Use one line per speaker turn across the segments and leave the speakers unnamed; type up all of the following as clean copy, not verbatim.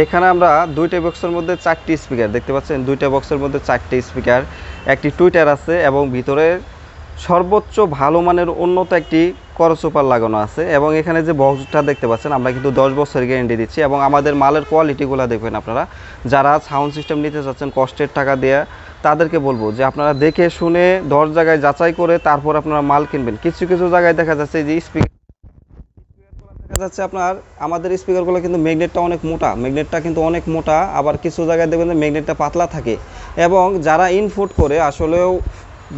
এখানে আমরা দুইটা বক্সের মধ্যে 4টি স্পিকার দেখতে পাচ্ছেন। দুইটা বক্সের মধ্যে 4টি স্পিকার, একটি টুইটার আছে এবং ভিতরে সর্বোচ্চ ভালো মানের উন্নত একটি করসুপার লাগানো আছে। এবং এখানে যে বক্সটা দেখতে পাচ্ছেন আমরা কিন্তু 10 বছরের গ্যারেন্টি দিচ্ছি। এবং আমাদের মালের কোয়ালিটিগুলো দেখবেন আপনারা, যারা সাউন্ড সিস্টেম নিতে চাচ্ছেন কষ্টের টাকা দিয়ে, তাদেরকে বলবো যে আপনারা দেখে শুনে 10 জায়গায় যাচাই করে তারপর আপনারা মাল কিনবেন। কিছু কিছু জায়গায় দেখা যাচ্ছে যে দেখা যাচ্ছে আপনার আমাদের স্পিকারগুলো কিন্তু ম্যাগনেটটা অনেক মোটা, ম্যাগনেটটা কিন্তু অনেক মোটা, আবার কিছু জায়গায় দেখবেন যে ম্যাগনেটটা পাতলা থাকে। এবং যারা ইনপুট করে আসলেও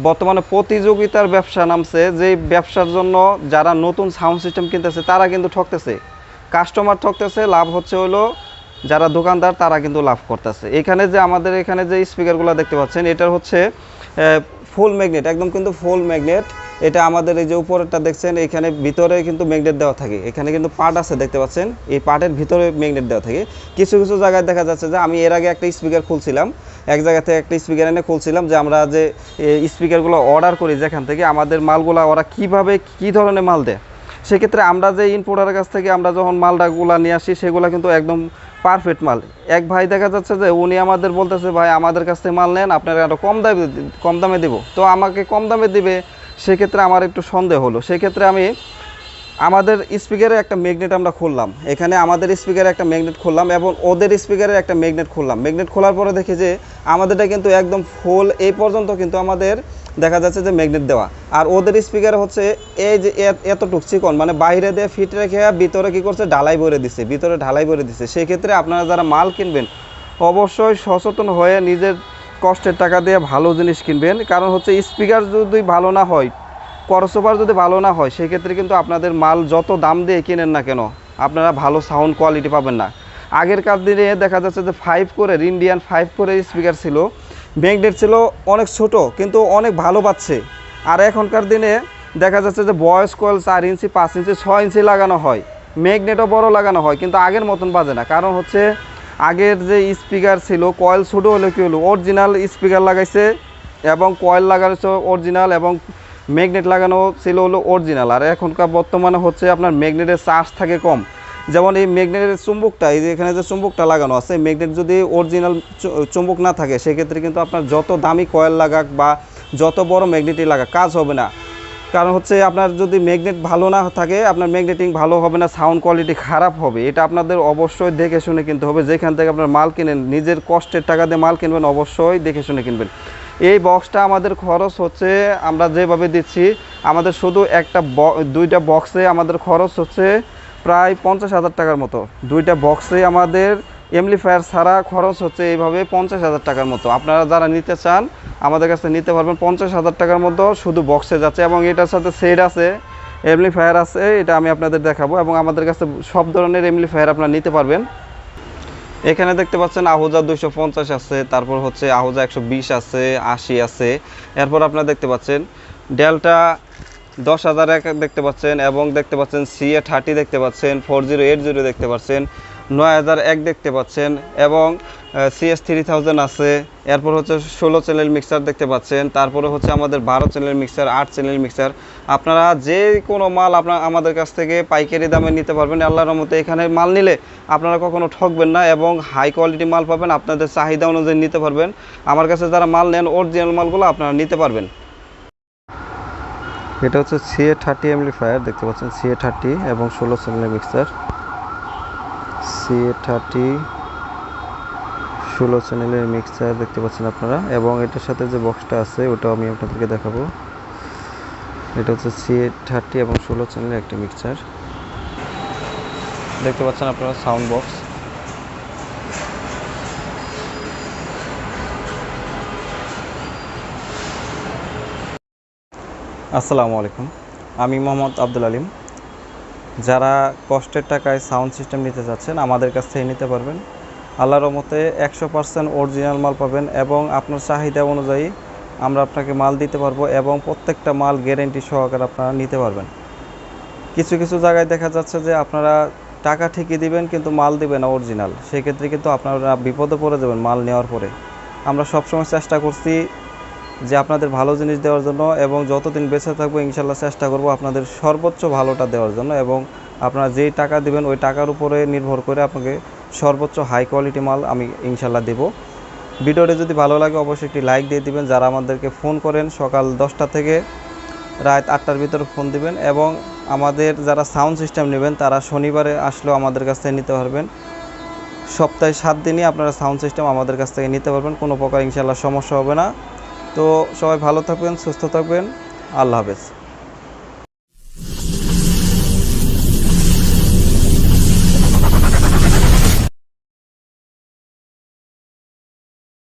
বর্তমানে প্রতিযোগিতার ব্যবসা নামছে, যে ব্যবসার জন্য যারা নতুন সাউন্ড সিস্টেম কিনতেছে তারা কিন্তু ঠকতেছে, কাস্টমার ঠকতেছে, লাভ হচ্ছে হলো যারা দোকানদার তারা কিন্তু লাভ করতেছে। এখানে যে আমাদের এখানে যে স্পিকারগুলো দেখতে পাচ্ছেন এটার হচ্ছে ফুল ম্যাগনেট, একদম কিন্তু ফুল ম্যাগনেট। এটা আমাদের এই যে উপরেরটা দেখছেন এখানে ভিতরে কিন্তু ম্যাগনেট দেওয়া থাকে, এখানে কিন্তু পার্ট আছে দেখতে পাচ্ছেন, এই পার্টের ভিতরে ম্যাগনেট দেওয়া থাকে। কিছু কিছু জায়গায় দেখা যাচ্ছে যে আমি এর আগে একটা স্পিকার খুলছিলাম, এক জায়গা থেকে একটা স্পিকার এনে খুলছিলাম, যে আমরা যে স্পিকারগুলো অর্ডার করি যেখান থেকে আমাদের মালগুলো ওরা কীভাবে কী ধরনের মাল দেয়, সেক্ষেত্রে আমরা যে ইম্পোর্টারের কাছ থেকে আমরা যখন মালটাগুলো নিয়ে আসি সেগুলো কিন্তু একদম পারফেক্ট মাল। এক ভাই দেখা যাচ্ছে যে উনি আমাদের বলতেছে ভাই আমাদের কাছ থেকে মাল নেন, আপনারা আরও কম দামে দেবো, তো আমাকে কম দামে দিবে, সেক্ষেত্রে আমার একটু সন্দেহ হলো। সেক্ষেত্রে আমি আমাদের স্পিকারে একটা ম্যাগনেট আমরা খুললাম, এখানে আমাদের স্পিকারে একটা ম্যাগনেট খুললাম এবং ওদের স্পিকারে একটা ম্যাগনেট খুললাম। ম্যাগনেট খোলার পরে দেখি যে আমাদেরটা কিন্তু একদম ফুল এই পর্যন্ত কিন্তু আমাদের দেখা যাচ্ছে যে ম্যাগনেট দেওয়া, আর ওদের স্পিকারে হচ্ছে এই যে এতটুক চিকন, মানে বাইরে দিয়ে ফিট রেখে ভিতরে কী করছে ঢালাই ভরে দিছে, ভিতরে ঢালাই ভরে দিছে। সেক্ষেত্রে আপনারা যারা মাল কিনবেন অবশ্যই সচেতন হয়ে নিজের কষ্টের টাকা দিয়ে ভালো জিনিস কিনবেন। কারণ হচ্ছে স্পিকার যদি ভালো না হয়, করসোভার যদি ভালো না হয়, সেক্ষেত্রে কিন্তু আপনাদের মাল যত দাম দিয়ে কিনেন না কেন আপনারা ভালো সাউন্ড কোয়ালিটি পাবেন না। আগেরকার দিনে দেখা যাচ্ছে যে 5 করে ইন্ডিয়ান 5 করে স্পিকার ছিল, ম্যাগনেট ছিল অনেক ছোট কিন্তু অনেক ভালো পাচ্ছে। আর এখনকার দিনে দেখা যাচ্ছে যে ভয়েস কয়েল 4 ইঞ্চি 5 ইঞ্চি 6 ইঞ্চি লাগানো হয়, ম্যাগনেটও বড় লাগানো হয়, কিন্তু আগের মতন বাজে না। কারণ হচ্ছে আগের যে স্পিকার ছিল কয়েল ছোটো হলে কী হলো, অরিজিনাল স্পিকার লাগাইছে এবং কয়েল লাগাইছে অরিজিনাল এবং ম্যাগনেট লাগানো ছিল হলো অরিজিনাল। আর এখনকার বর্তমানে হচ্ছে আপনার ম্যাগনেটের চার্জ থাকে কম। যেমন এই ম্যাগনেটের চুম্বকটা, এই যে এখানে যে চুম্বকটা লাগানো আছে, ম্যাগনেট যদি অরিজিনাল চুম্বক না থাকে সেক্ষেত্রে কিন্তু আপনার যত দামি কয়েল লাগাক বা যত বড় ম্যাগনেটই লাগাক কাজ হবে না। কারণ হচ্ছে আপনার যদি ম্যাগনেট ভালো না থাকে আপনার ম্যাগনেটিং ভালো হবে না, সাউন্ড কোয়ালিটি খারাপ হবে। এটা আপনাদের অবশ্যই দেখে শুনে কিনতে হবে। যেখান থেকে আপনার মাল কিনেন, নিজের কষ্টের টাকা দিয়ে মাল কিনবেন, অবশ্যই দেখে শুনে কিনবেন। এই বক্সটা আমাদের খরচ হচ্ছে, আমরা যেভাবে দিচ্ছি আমাদের শুধু দুইটা বক্সে আমাদের খরচ হচ্ছে প্রায় 50,000 টাকার মতো। দুইটা বক্সে আমাদের এমপ্লিফায়ার ছাড়া খরচ হচ্ছে এইভাবে 50,000 টাকার মতো। আপনারা যারা নিতে চান আমাদের কাছে নিতে পারবেন 50,000 টাকার মতো, শুধু বক্সে যাচ্ছে। এবং এটার সাথে সেট আছে, এমপ্লিফায়ার আছে, এটা আমি আপনাদের দেখাবো। এবং আমাদের কাছে সব ধরনের এমপ্লিফায়ার আপনারা নিতে পারবেন। এখানে দেখতে পাচ্ছেন আহুজা 250 আছে, তারপর হচ্ছে আহুজা 120 আছে, 80 আছে। এরপর আপনারা দেখতে পাচ্ছেন ডেল্টা 10,000 দেখতে পাচ্ছেন, এবং দেখতে পাচ্ছেন CA30 দেখতে পাচ্ছেন, 4080 দেখতে পাচ্ছেন, 9001 দেখতে পাচ্ছেন, এবং CS3000 আছে। এরপর হচ্ছে 16 চ্যানেল মিক্সার দেখতে পাচ্ছেন, তারপরে হচ্ছে আমাদের 12 চ্যানেল মিক্সার, 8 চ্যানেল মিক্সার। আপনারা যে কোনো মাল আপনারা আমাদের কাছ থেকে পাইকারি দামে নিতে পারবেন। আল্লাহর রহমতে এখানে মাল নিলে আপনারা কখনো ঠকবেন না এবং হাই কোয়ালিটি মাল পাবেন, আপনাদের চাহিদা অনুযায়ী নিতে পারবেন। আমার কাছে যারা মাল নেন অরিজিনাল মালগুলো আপনারা নিতে পারবেন। এটা হচ্ছে CA30 এমপ্লিফায়ার দেখতে পাচ্ছেন, CA30 এবং 16 চ্যানেলের মিক্সার, CA30 16 চ্যানেলের মিক্সার দেখতে পাচ্ছেন আপনারা। এবং এটার সাথে যে বক্সটা আছে ওটাও আমি আপনাদেরকে দেখাবো। এটা হচ্ছে CA30 এবং 16 চ্যানেলের একটা মিক্সার দেখতে পাচ্ছেন আপনারা, সাউন্ড বক্স। আসসালামু আলাইকুম, আমি মোহাম্মদ আব্দুল আলিম। যারা কষ্টের টাকায় সাউন্ড সিস্টেম নিতে চাচ্ছেন আমাদের কাছ থেকে নিতে পারবেন। আল্লাহর রহমতে 100% অরিজিনাল মাল পাবেন এবং আপনার চাহিদা অনুযায়ী আমরা আপনাকে মাল দিতে পারবো এবং প্রত্যেকটা মাল গ্যারেন্টি সহকারে আপনারা নিতে পারবেন। কিছু কিছু জায়গায় দেখা যাচ্ছে যে আপনারা টাকা ঠিকই দিবেন কিন্তু মাল দিবেন না অরিজিনাল, সেক্ষেত্রে কিন্তু আপনারা বিপদে পড়ে যাবেন মাল নেওয়ার পরে। আমরা সবসময় চেষ্টা করছি যে আপনাদের ভালো জিনিস দেওয়ার জন্য, এবং যতদিন বেঁচে থাকবো ইনশাল্লাহ চেষ্টা করব আপনাদের সর্বোচ্চ ভালোটা দেওয়ার জন্য। এবং আপনারা যেই টাকা দিবেন ওই টাকার উপরে নির্ভর করে আপনাকে সর্বোচ্চ হাই কোয়ালিটি মাল আমি ইনশাল্লাহ দেব। ভিডিওটি যদি ভালো লাগে অবশ্যই একটি লাইক দিয়ে দিবেন। যারা আমাদেরকে ফোন করেন সকাল 10টা থেকে রাত 8টার ভিতরে ফোন দিবেন, এবং আমাদের যারা সাউন্ড সিস্টেম নেবেন তারা শনিবারে আসলেও আমাদের কাছ থেকে নিতে পারবেন। সপ্তাহে 7 দিনই আপনারা সাউন্ড সিস্টেম আমাদের কাছ থেকে নিতে পারবেন, কোনো প্রকার ইনশাল্লাহ সমস্যা হবে না। তো সবাই ভালো থাকবেন, সুস্থ থাকবেন, আল্লাহ হাফেজ।